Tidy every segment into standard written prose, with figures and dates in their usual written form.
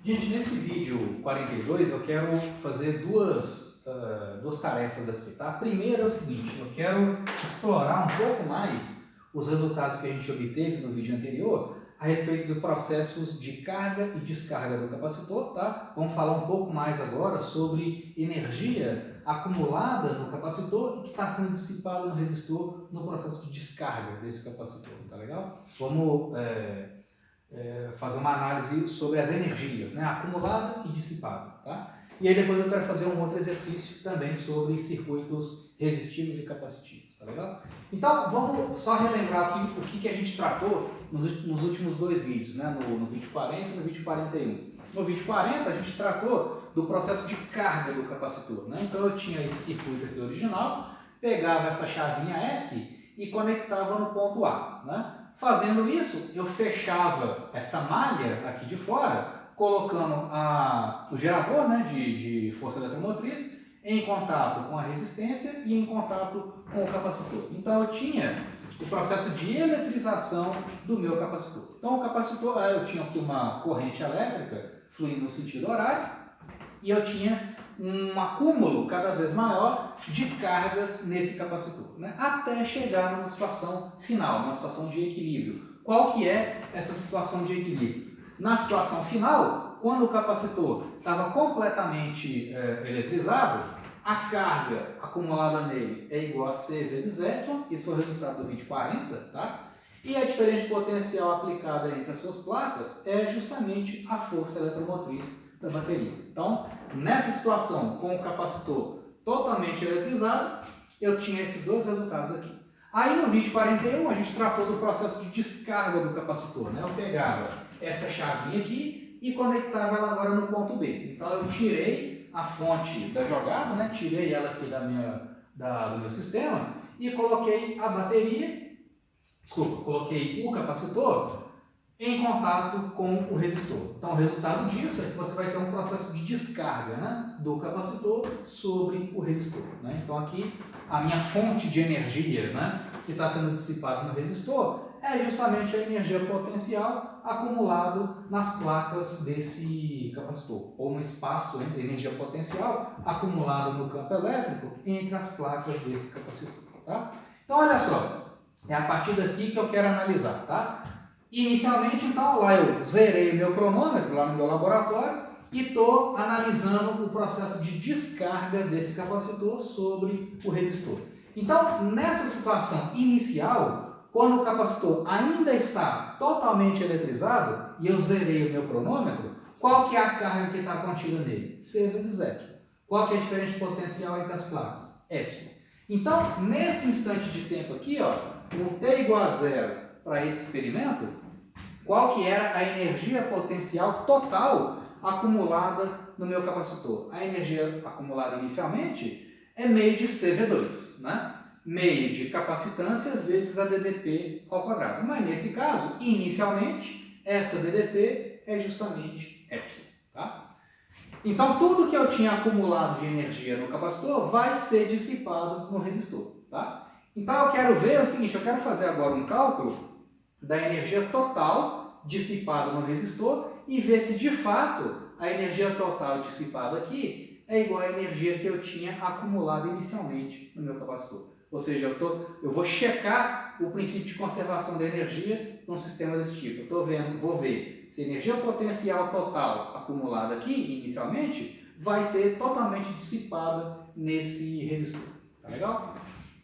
Gente, nesse vídeo 42 eu quero fazer duas tarefas aqui, tá? A primeira é o seguinte, eu quero explorar um pouco mais os resultados que a gente obteve no vídeo anterior a respeito de processos de carga e descarga do capacitor, tá? Vamos falar um pouco mais agora sobre energia acumulada no capacitor e que está sendo dissipada no resistor no processo de descarga desse capacitor, tá legal? Vamos fazer uma análise sobre as energias, né? Acumulada e dissipada, tá? E aí depois eu quero fazer um outro exercício também sobre circuitos resistivos e capacitivos, tá legal? Então vamos só relembrar aqui o que a gente tratou nos últimos dois vídeos, né? No vídeo 40 e no vídeo 41. No vídeo 40 a gente tratou do processo de carga do capacitor, né? Então eu tinha esse circuito aqui original, pegava essa chavinha S e conectava no ponto A, né? Fazendo isso, eu fechava essa malha aqui de fora, colocando o gerador, né, de força eletromotriz em contato com a resistência e em contato com o capacitor. Então eu tinha o processo de eletrização do meu capacitor. Então o capacitor, eu tinha aqui uma corrente elétrica fluindo no sentido horário e eu tinha um acúmulo cada vez maior de cargas nesse capacitor, né? Até chegar numa situação final, uma situação de equilíbrio. Qual que é essa situação de equilíbrio? Na situação final, quando o capacitor estava completamente eletrizado, a carga acumulada nele é igual a C vezes Y, isso foi o resultado do vídeo 40, tá? E a diferença de potencial aplicada entre as suas placas é justamente a força eletromotriz da bateria. Então, nessa situação, com o capacitor totalmente eletrizado, eu tinha esses dois resultados aqui. Aí no vídeo 41 a gente tratou do processo de descarga do capacitor, né? Eu pegava essa chavinha aqui e conectava ela agora no ponto B. Então eu tirei a fonte da jogada, né? Tirei ela aqui do meu sistema e coloquei a bateria, coloquei o capacitor em contato com o resistor. Então, o resultado disso é que você vai ter um processo de descarga, né, do capacitor sobre o resistor, né? Então, aqui, a minha fonte de energia, né, que está sendo dissipada no resistor é justamente a energia potencial acumulado nas placas desse capacitor, ou um espaço entre energia potencial acumulado no campo elétrico entre as placas desse capacitor, tá? Então, olha só, é a partir daqui que eu quero analisar, tá? Inicialmente, então, lá eu zerei o meu cronômetro lá no meu laboratório e estou analisando o processo de descarga desse capacitor sobre o resistor. Então, nessa situação inicial, quando o capacitor ainda está totalmente eletrizado e eu zerei o meu cronômetro, qual que é a carga que está contida nele? C vezes Y. Qual que é a diferença de potencial entre as placas? Y. Então, nesse instante de tempo aqui, ó, o T igual a zero para esse experimento, qual que era a energia potencial total acumulada no meu capacitor? A energia acumulada inicialmente é meio de CV2, né? Meio de capacitância vezes a DDP ao quadrado. Mas nesse caso, inicialmente, essa DDP é justamente Y, tá? Então, tudo que eu tinha acumulado de energia no capacitor vai ser dissipado no resistor, tá? Então, eu quero ver o seguinte, eu quero fazer agora um cálculo da energia total dissipada no resistor e ver se de fato a energia total dissipada aqui é igual à energia que eu tinha acumulado inicialmente no meu capacitor. Ou seja, eu vou checar o princípio de conservação da energia num sistema desse tipo. Vou ver se a energia potencial total acumulada aqui inicialmente vai ser totalmente dissipada nesse resistor. Tá legal?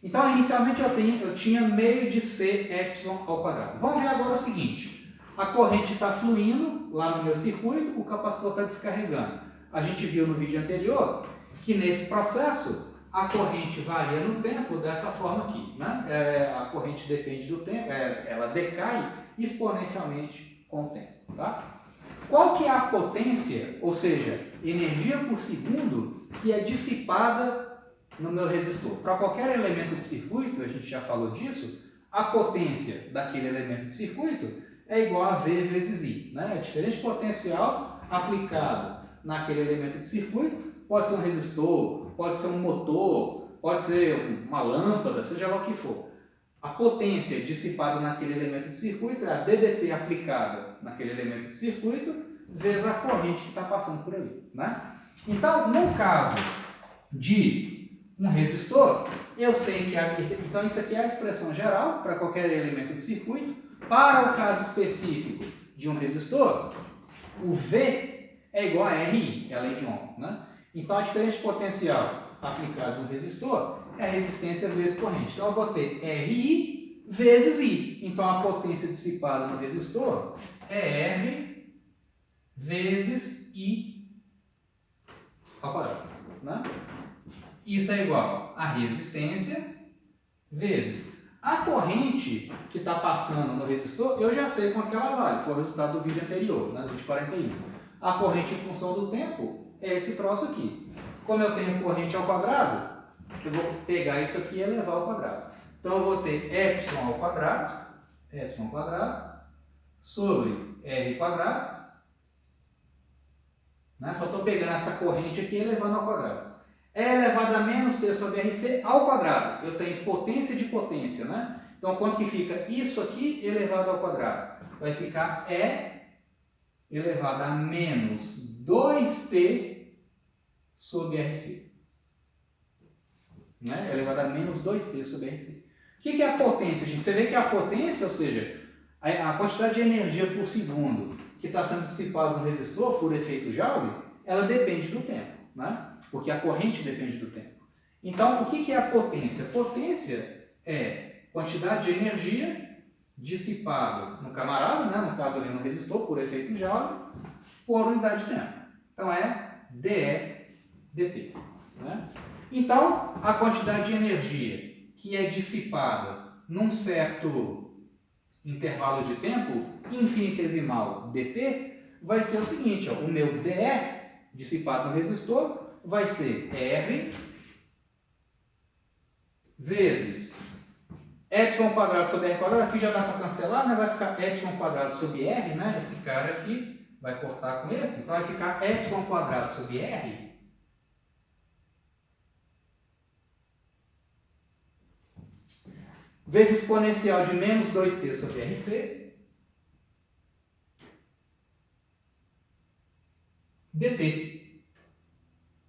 Então, inicialmente eu tinha meio de CY ao quadrado. Vamos ver agora o seguinte. A corrente está fluindo lá no meu circuito, o capacitor está descarregando. A gente viu no vídeo anterior que nesse processo a corrente varia no tempo dessa forma aqui, né? A corrente depende do tempo, ela decai exponencialmente com o tempo, tá? Qual que é a potência, ou seja, energia por segundo, que é dissipada no meu resistor? Para qualquer elemento de circuito, a gente já falou disso, a potência daquele elemento de circuito é igual a V vezes I, né? A diferença de potencial aplicado naquele elemento de circuito pode ser um resistor, pode ser um motor, pode ser uma lâmpada, seja lá o que for. A potência dissipada naquele elemento de circuito é a DDP aplicada naquele elemento de circuito vezes a corrente que está passando por ali, né? Então, no caso de um resistor, eu sei que então isso aqui é a expressão geral para qualquer elemento do circuito. Para o caso específico de um resistor, o V é igual a RI, é a lei de Ohm, né? Então, a diferença de potencial aplicada no resistor é a resistência vezes corrente. Então, eu vou ter RI vezes I. Então, a potência dissipada no resistor é R vezes I ao quadrado, né? Isso é igual a resistência vezes a corrente que está passando no resistor. Eu já sei quanto que ela vale, foi o resultado do vídeo anterior, né, do vídeo 41. A corrente em função do tempo é esse troço aqui. Como eu tenho corrente ao quadrado, eu vou pegar isso aqui e elevar ao quadrado. Então, eu vou ter epsilon ao quadrado sobre r quadrado, né? Só estou pegando essa corrente aqui e elevando ao quadrado. E elevado a menos t sobre rc ao quadrado. Eu tenho potência de potência, né? Então, quanto que fica isso aqui elevado ao quadrado? Vai ficar E elevado a menos 2t sobre rc. Né? Elevado a menos 2t sobre rc. O que é a potência, gente? Você vê que a potência, ou seja, a quantidade de energia por segundo que está sendo dissipada no resistor por efeito Joule, ela depende do tempo, né? Porque a corrente depende do tempo. Então, o que é a potência? Potência é quantidade de energia dissipada no camarada, né? No caso ali no resistor, por efeito Joule, por unidade de tempo. Então, é dE dt. Né? Então, a quantidade de energia que é dissipada num certo intervalo de tempo infinitesimal dt vai ser o seguinte, ó, o meu dE dissipado no resistor vai ser R vezes epsilon quadrado sobre R quadrado. Aqui já dá para cancelar, né? Vai ficar epsilon quadrado sobre R, né? Esse cara aqui vai cortar com esse, então vai ficar epsilon quadrado sobre R vezes exponencial de menos 2t sobre rc dt.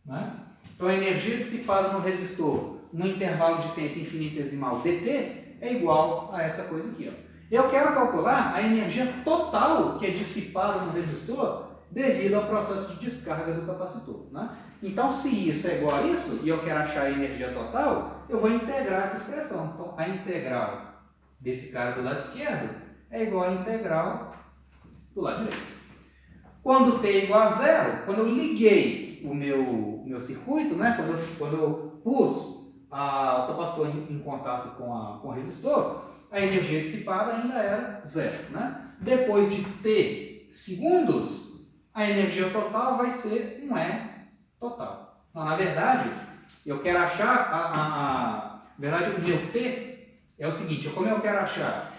Né? Então, a energia dissipada no resistor no intervalo de tempo infinitesimal dt é igual a essa coisa aqui. Ó. Eu quero calcular a energia total que é dissipada no resistor devido ao processo de descarga do capacitor. Né? Então, se isso é igual a isso, e eu quero achar a energia total, eu vou integrar essa expressão. Então, a integral desse cara do lado esquerdo é igual à integral do lado direito. Quando t é igual a zero, quando eu liguei o meu circuito, né? quando eu pus o capacitor em contato com o resistor, a energia dissipada ainda era zero. Né? Depois de t segundos, a energia total vai ser um E total. Então, na verdade, eu quero achar, na verdade, o meu t é o seguinte, como eu quero achar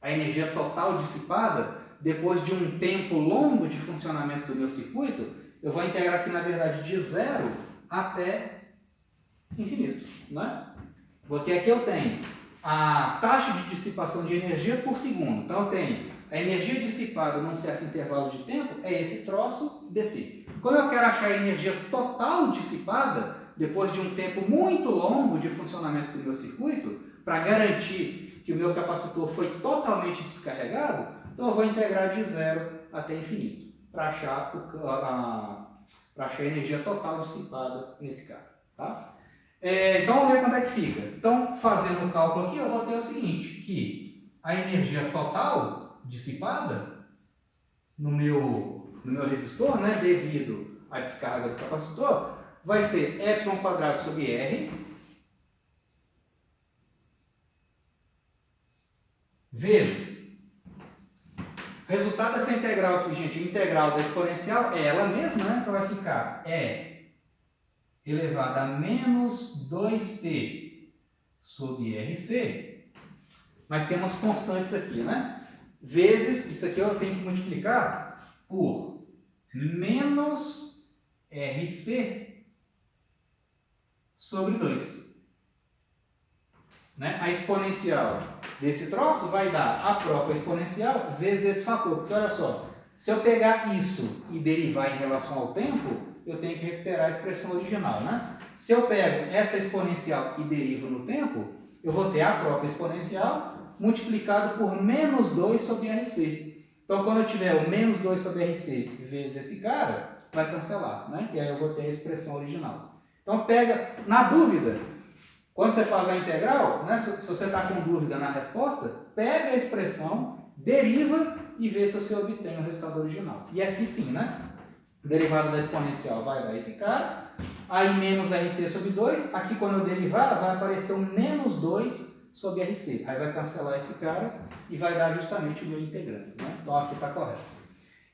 a energia total dissipada depois de um tempo longo de funcionamento do meu circuito, eu vou integrar aqui, na verdade, de zero até infinito. Né? Porque aqui eu tenho a taxa de dissipação de energia por segundo. Então, eu tenho a energia dissipada num certo intervalo de tempo, é esse troço dt. Quando eu quero achar a energia total dissipada, depois de um tempo muito longo de funcionamento do meu circuito, para garantir que o meu capacitor foi totalmente descarregado, então eu vou integrar de zero até infinito, para achar, achar a energia total dissipada nesse caso. Tá? Então, vamos ver quanto é que fica. Então, fazendo o cálculo aqui, eu vou ter o seguinte, que a energia total dissipada no meu resistor, né, devido à descarga do capacitor, vai ser epsilon quadrado sobre R vezes. O resultado dessa integral aqui, gente, a integral da exponencial é ela mesma, né? Então vai ficar E elevado a menos 2t sobre RC, mas tem umas constantes aqui, né? Vezes, isso aqui eu tenho que multiplicar por menos RC sobre 2. Né? A exponencial desse troço vai dar a própria exponencial vezes esse fator. Porque olha só, Se eu pegar isso e derivar em relação ao tempo, eu tenho que recuperar a expressão original, né? Se eu pego essa exponencial e derivo no tempo, eu vou ter a própria exponencial multiplicado por menos 2 sobre RC. Então, quando eu tiver o menos 2 sobre RC vezes esse cara, vai cancelar, né? E aí eu vou ter a expressão original. Então, pega, na dúvida, quando você faz a integral, né, se você está com dúvida na resposta, pega a expressão, deriva e vê se você obtém o resultado original. E aqui sim, né? Derivada da exponencial vai dar esse cara, aí menos RC sobre 2, aqui quando eu derivar vai aparecer um menos 2 sobre RC, aí vai cancelar esse cara e vai dar justamente o meu integrando, né? Então aqui está correto.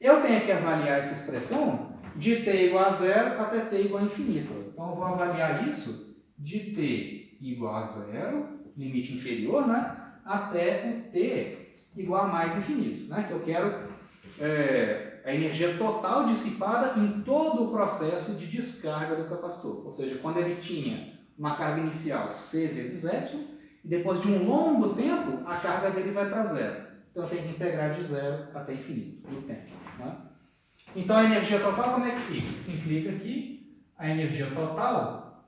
Eu tenho que avaliar essa expressão de t igual a 0 até t igual a infinito. Então eu vou avaliar isso de t igual a 0, limite inferior, né? Até o t igual a mais infinito, né? Que eu quero a energia total dissipada em todo o processo de descarga do capacitor. Ou seja, quando ele tinha uma carga inicial C vezes Y, e depois de um longo tempo, a carga dele vai para zero. Então eu tenho que integrar de zero até infinito no tempo, né? Então a energia total como é que fica? Simplifica aqui, a energia total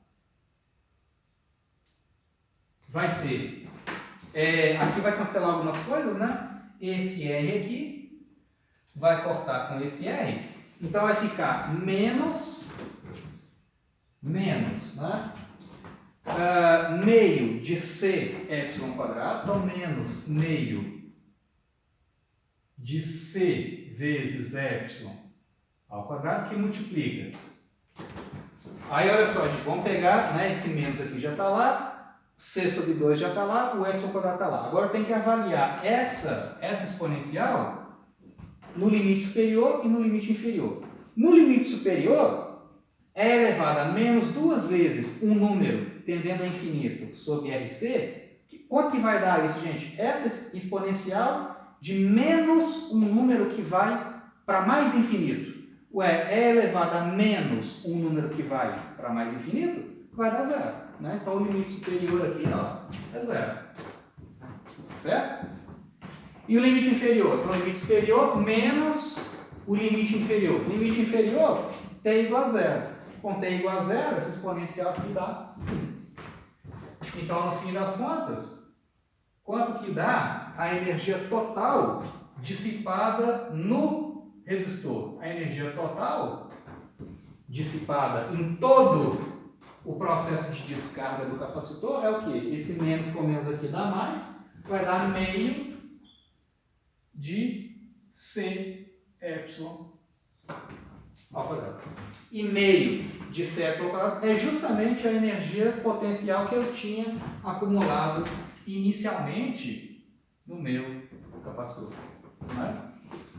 vai ser, aqui vai cancelar algumas coisas, né? Esse R aqui vai cortar com esse R, então vai ficar menos, né? Meio de C epsilon quadrado, então menos meio de C vezes epsilon ao quadrado, que multiplica. Aí olha só, gente, vamos pegar, né, esse menos aqui já está lá, C sobre 2 já está lá, o epsilon quadrado está lá. Agora tem que avaliar essa exponencial no limite superior e no limite inferior. No limite superior, é elevado a menos 2 vezes um número tendendo a infinito sobre RC. Quanto que vai dar isso, gente? Essa exponencial de menos um número que vai para mais infinito. É elevado a menos um número que vai para mais infinito, vai dar zero, né? Então o limite superior aqui, ó, é zero. Certo? E o limite inferior? Então o limite superior menos o limite inferior. O limite inferior, t igual a zero. Com t igual a zero, essa exponencial aqui dá 1. Então, no fim das contas, quanto que dá a energia total dissipada no resistor? A energia total dissipada em todo o processo de descarga do capacitor é o quê? Esse menos com menos aqui dá mais, vai dar meio de C epsilon ao quadrado. E meio de C epsilon ao quadrado é justamente a energia potencial que eu tinha acumulado inicialmente no meu capacitor, né?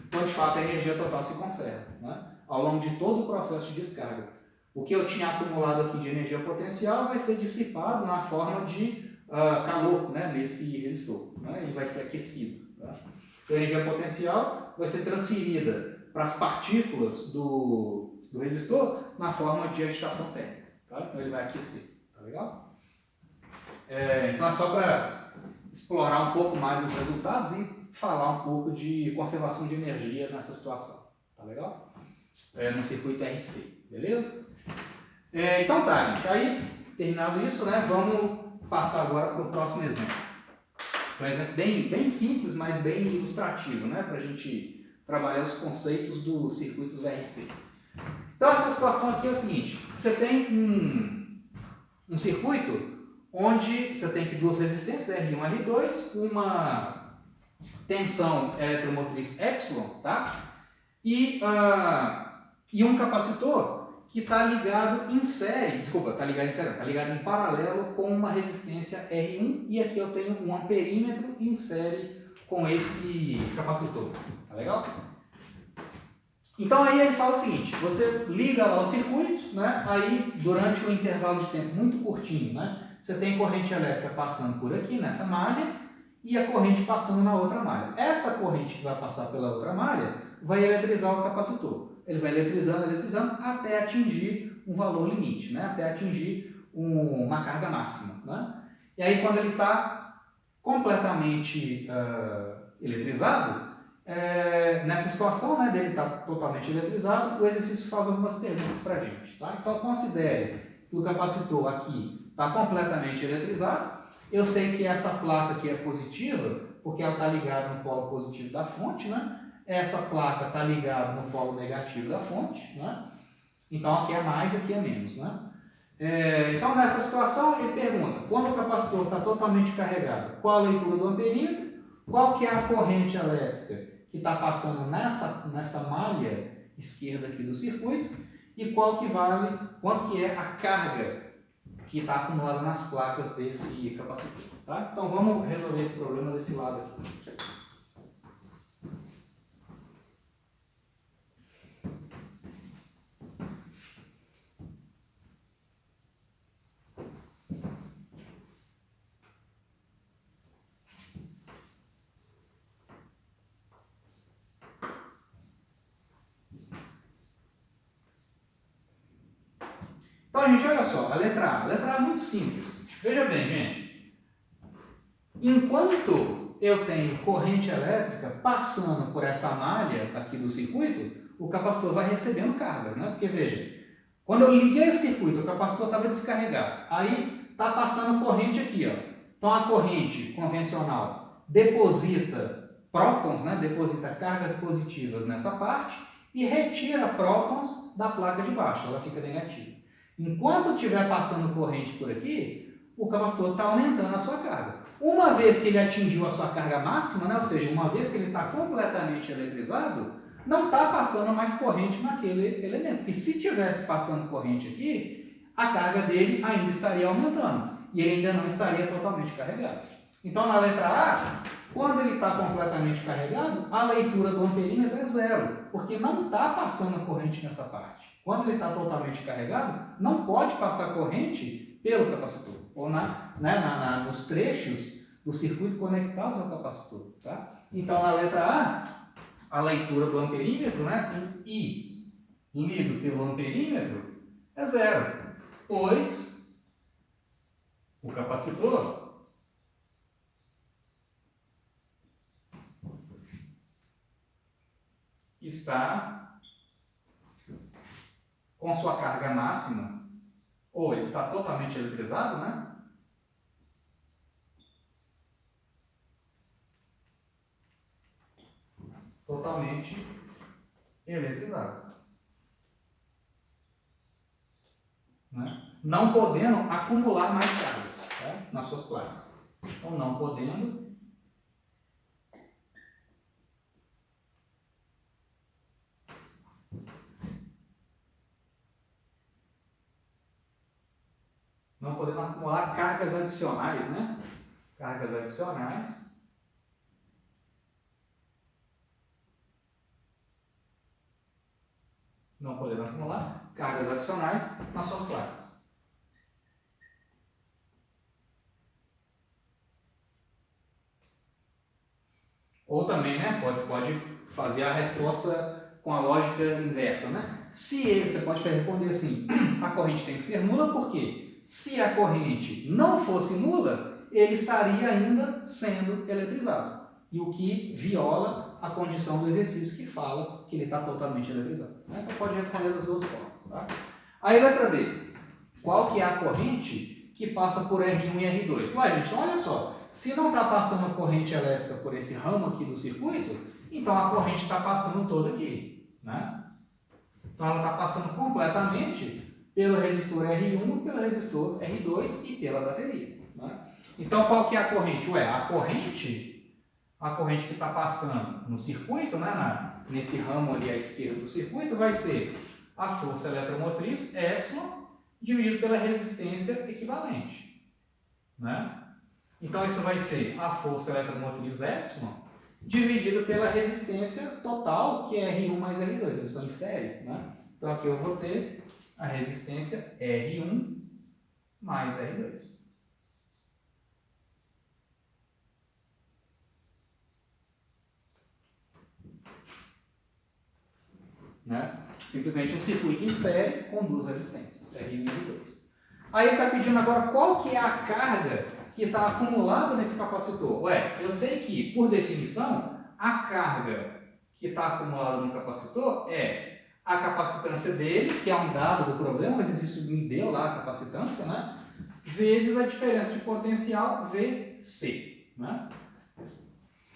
Então, de fato, a energia total se conserva, né, ao longo de todo o processo de descarga. O que eu tinha acumulado aqui de energia potencial vai ser dissipado na forma de calor, né, nesse resistor, né, e vai ser aquecido. Tá? Então, a energia potencial vai ser transferida para as partículas do resistor na forma de agitação térmica. Tá? Então, ele vai aquecer. Tá legal? Então, é só para explorar um pouco mais os resultados e falar um pouco de conservação de energia nessa situação. Tá legal? No circuito RC. Beleza? Então tá, gente. Aí, terminado isso, né, vamos passar agora para o próximo exemplo. Um exemplo bem simples, mas bem ilustrativo, né, para a gente trabalhar os conceitos dos circuitos RC. Então, essa situação aqui é o seguinte: você tem um circuito onde você tem aqui duas resistências, R1 e R2, uma tensão eletromotriz epsilon, tá? E um capacitor que está ligado em série, está ligado em paralelo com uma resistência R1, e aqui eu tenho um amperímetro em série com esse capacitor. Tá legal? Então aí ele fala o seguinte: você liga lá o circuito, né? Aí durante um intervalo de tempo muito curtinho, né, você tem corrente elétrica passando por aqui nessa malha e a corrente passando na outra malha. Essa corrente que vai passar pela outra malha vai eletrizar o capacitor. Ele vai eletrizando até atingir um valor limite, né? Até atingir uma carga máxima, né? E aí quando ele está completamente eletrizado, nessa situação, né, dele estar totalmente eletrizado, o exercício faz algumas perguntas para a gente. Tá? Então, considere que o capacitor aqui está completamente eletrizado. Eu sei que essa placa aqui é positiva, porque ela está ligada no polo positivo da fonte, né? Essa placa está ligada no polo negativo da fonte, né? Então, aqui é mais, aqui é menos, né? Então, nessa situação, ele pergunta, quando o capacitor está totalmente carregado, qual a leitura do amperímetro, qual que é a corrente elétrica que está passando nessa malha esquerda aqui do circuito, e qual que vale, quanto que é a carga que está acumulada nas placas desse capacitor. Tá? Então, vamos resolver esse problema desse lado aqui. Então, gente, olha só, a letra A. A letra A é muito simples. Veja bem, gente. Enquanto eu tenho corrente elétrica passando por essa malha aqui do circuito, o capacitor vai recebendo cargas, né? Porque, veja, quando eu liguei o circuito, o capacitor estava descarregado. Aí, está passando corrente aqui, ó. Então, a corrente convencional deposita prótons, né? Deposita cargas positivas nessa parte e retira prótons da placa de baixo. Ela fica negativa. Enquanto estiver passando corrente por aqui, o capacitor está aumentando a sua carga. Uma vez que ele atingiu a sua carga máxima, né, ou seja, uma vez que ele está completamente eletrizado, não está passando mais corrente naquele elemento. Porque se tivesse passando corrente aqui, a carga dele ainda estaria aumentando. E ele ainda não estaria totalmente carregado. Então, na letra A, quando ele está completamente carregado, a leitura do amperímetro é zero, porque não está passando corrente nessa parte. Quando ele está totalmente carregado, não pode passar corrente pelo capacitor, ou nos trechos do circuito conectados ao capacitor. Tá? Então, na letra A, a leitura do amperímetro, né, com I lido pelo amperímetro, é zero, pois o capacitor está com sua carga máxima, ou ele está totalmente eletrizado, né? Totalmente eletrizado. Né? Não podendo acumular mais cargas, tá? Nas suas placas. Então, não podendo acumular cargas adicionais, né? Cargas adicionais. Não podendo acumular cargas adicionais nas suas placas. Ou também, né? Pode fazer a resposta com a lógica inversa, né? Você pode responder assim, a corrente tem que ser nula, por quê? Se a corrente não fosse nula, ele estaria ainda sendo eletrizado. E o que viola a condição do exercício que fala que ele está totalmente eletrizado. Né? Então pode responder das duas formas. Tá? Aí letra B. Qual que é a corrente que passa por R1 e R2? Ué, gente, olha só. Se não está passando corrente elétrica por esse ramo aqui do circuito, então a corrente está passando toda aqui. Né? Então ela está passando completamente pelo resistor R1, pelo resistor R2 e pela bateria. Né? Então qual que é a corrente? Ué, a corrente que está passando no circuito, né, nesse ramo ali à esquerda do circuito, vai ser a força eletromotriz, Epsilon, dividido pela resistência equivalente. Né? Então isso vai ser a força eletromotriz Epsilon, dividido pela resistência total, que é R1 mais R2, eles estão em série. Né? Então aqui eu vou ter a resistência R1 mais R2. Né? Simplesmente um circuito em série com duas resistências, R1 e R2. Aí ele está pedindo agora qual que é a carga que está acumulada nesse capacitor. Ué, eu sei que, por definição, a carga que está acumulada no capacitor é a capacitância dele, que é um dado do problema, o exercício me deu lá a capacitância, né? Vezes a diferença de potencial VC, né?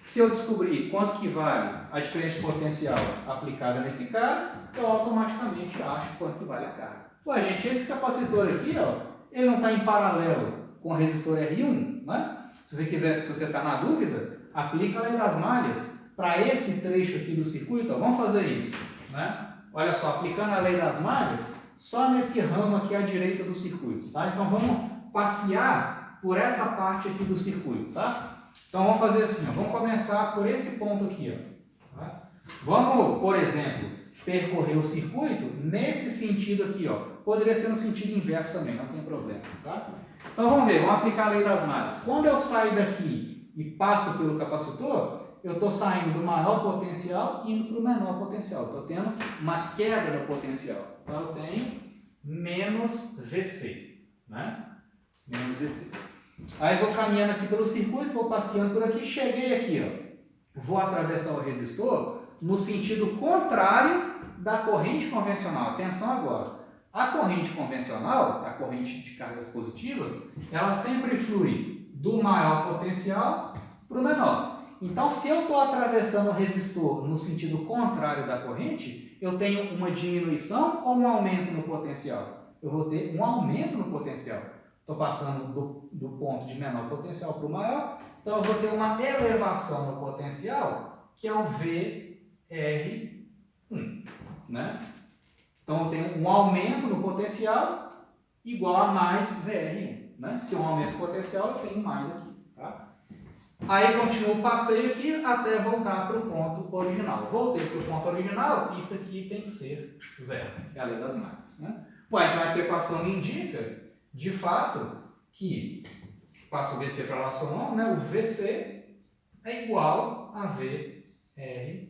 Se eu descobrir quanto que vale a diferença de potencial aplicada nesse cara, eu automaticamente acho quanto que vale a carga. Ué, gente, esse capacitor aqui, ó, ele não está em paralelo com o resistor R1, né? Se você está na dúvida, aplica a lei das malhas para esse trecho aqui do circuito, ó, vamos fazer isso, né? Olha só, aplicando a lei das malhas, só nesse ramo aqui à direita do circuito, tá? Então vamos passear por essa parte aqui do circuito, tá? Então vamos fazer assim, ó, vamos começar por esse ponto aqui, ó, tá? Vamos, por exemplo, percorrer o circuito nesse sentido aqui, ó. Poderia ser no sentido inverso também, não tem problema, tá? Então vamos ver, vamos aplicar a lei das malhas. Quando eu saio daqui e passo pelo capacitor, eu estou saindo do maior potencial e indo para o menor potencial. Estou tendo uma queda no potencial. Então eu tenho menos VC, né? Menos VC. Aí vou caminhando aqui pelo circuito, vou passeando por aqui, cheguei aqui, ó. Vou atravessar o resistor no sentido contrário da corrente convencional. Atenção agora. A corrente convencional, a corrente de cargas positivas, ela sempre flui do maior potencial para o menor. Então, se eu estou atravessando o resistor no sentido contrário da corrente, eu tenho uma diminuição ou um aumento no potencial? Eu vou ter um aumento no potencial. Estou passando do ponto de menor potencial para o maior, então eu vou ter uma elevação no potencial, que é o VR1, né? Então eu tenho um aumento no potencial igual a mais VR1, né? Se eu aumento o potencial, eu tenho mais aqui, tá? Aí continuo o passeio aqui até voltar para o ponto original. Voltei para o ponto original, isso aqui tem que ser zero, é a lei das malhas, né? Ué, então essa equação me indica, de fato, que passo o VC para lá somar, né? O VC é igual a VR1.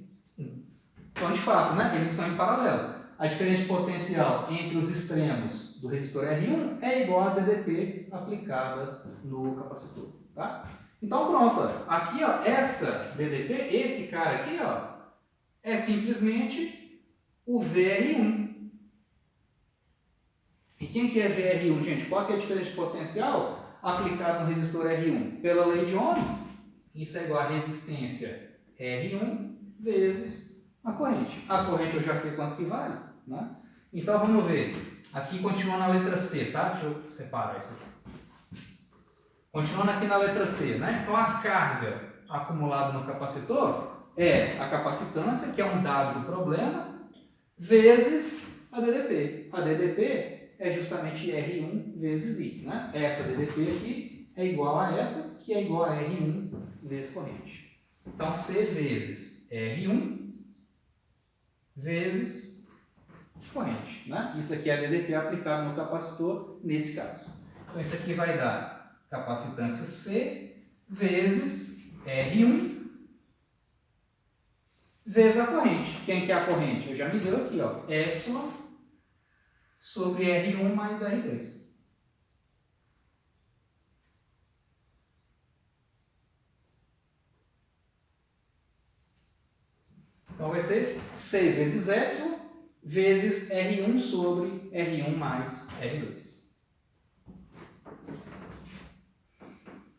Então, de fato, né? Eles estão em paralelo. A diferença de potencial entre os extremos do resistor R1 é igual a DDP aplicada no capacitor, tá? Então, pronto. Aqui, ó, essa DDP, esse cara aqui, ó, é simplesmente o VR1. E quem que é VR1, gente? Qual que é a diferença de potencial aplicada no resistor R1? Pela lei de Ohm, isso é igual a resistência R1 vezes a corrente. A corrente eu já sei quanto que vale, né? Então vamos ver. Aqui continua na letra C, tá? Deixa eu separar isso aqui. Continuando aqui na letra C, né? Então a carga acumulada no capacitor é a capacitância, que é um dado do problema, vezes a DDP. A DDP é justamente R1 vezes I, né? Essa DDP aqui é igual a essa, que é igual a R1 vezes corrente. Então C vezes R1 vezes corrente, né? Isso aqui é a DDP aplicada no capacitor nesse caso. Então isso aqui vai dar capacitância C vezes R1 vezes a corrente. Quem que é a corrente? Eu já me deu aqui, ó, epsilon sobre R1 mais R2. Então vai ser C vezes epsilon vezes R1 sobre R1 mais R2.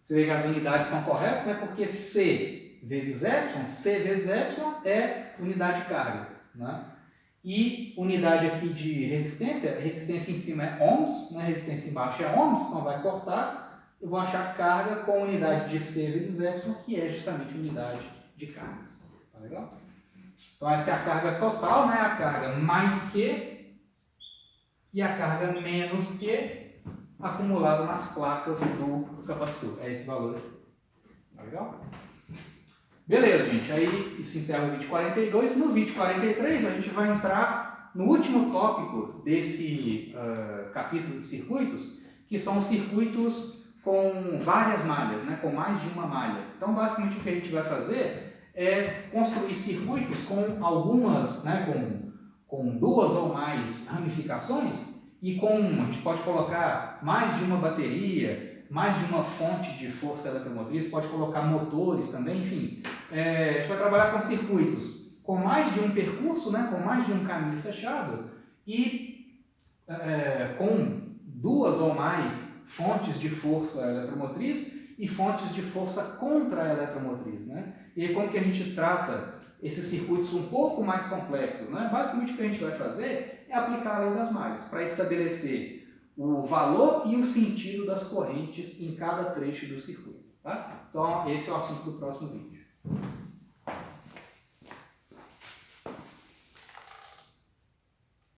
Você vê que as unidades são corretas, né? Porque C vezes epsilon é unidade de carga, né? E unidade aqui de resistência, resistência em cima é ohms, né? Resistência embaixo é ohms, então vai cortar. Eu vou achar carga com unidade de C vezes epsilon, que é justamente unidade de cargas. Tá legal? Então essa é a carga total, né? A carga mais Q e a carga menos Q acumulado nas placas do capacitor. É esse valor aqui. Tá legal? Beleza, gente. Aí isso encerra o vídeo 42. No vídeo 43 a gente vai entrar no último tópico desse capítulo de circuitos, que são os circuitos com várias malhas, né? Com mais de uma malha. Então, basicamente, o que a gente vai fazer é construir circuitos com algumas, né? Com duas ou mais ramificações, e a gente pode colocar mais de uma bateria, mais de uma fonte de força eletromotriz, pode colocar motores também, enfim. a gente vai trabalhar com circuitos com mais de um percurso, né, com mais de um caminho fechado e com duas ou mais fontes de força eletromotriz e fontes de força contra a eletromotriz, né? E aí, como que a gente trata esses circuitos um pouco mais complexos, né? Basicamente o que a gente vai fazer é aplicar a lei das malhas para estabelecer o valor e o sentido das correntes em cada trecho do circuito, tá? Então esse é o assunto do próximo vídeo.